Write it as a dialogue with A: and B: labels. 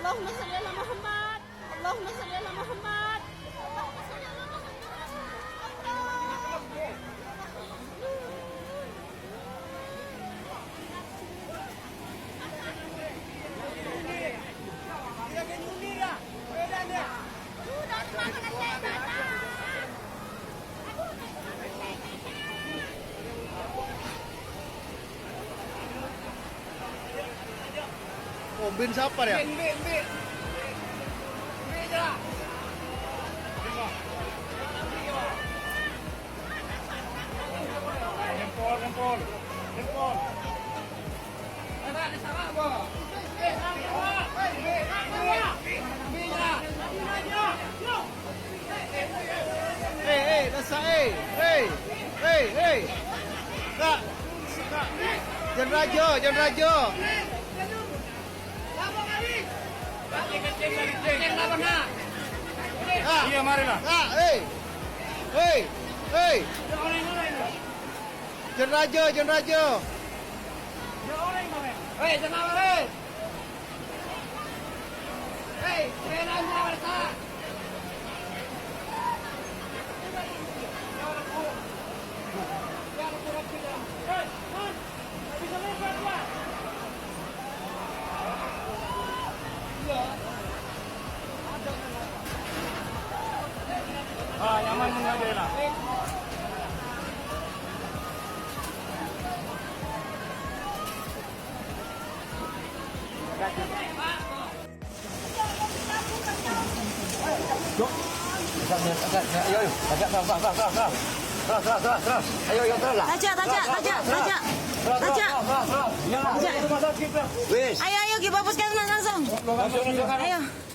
A: Allahumma salli ala Muhammad. Allahumma salli ala Muhammad. Allahumma salli ala
B: Oh, bin siapa ya?
C: Bin je lah. Handphone. Ada salah apa?
B: Nasa Kak. Jan Rajo.
C: Iya, marilah.
B: Kak, Jan Rajo.
C: Hei, jangan lari. Hei, jangan lari. Nyaman mengajar lah. Ayo, agak terus. Ayo, terus lah.
A: Tajak.
C: Wis.
A: Ayo, kita putuskan langsung.
C: Langsung.
A: Ayo.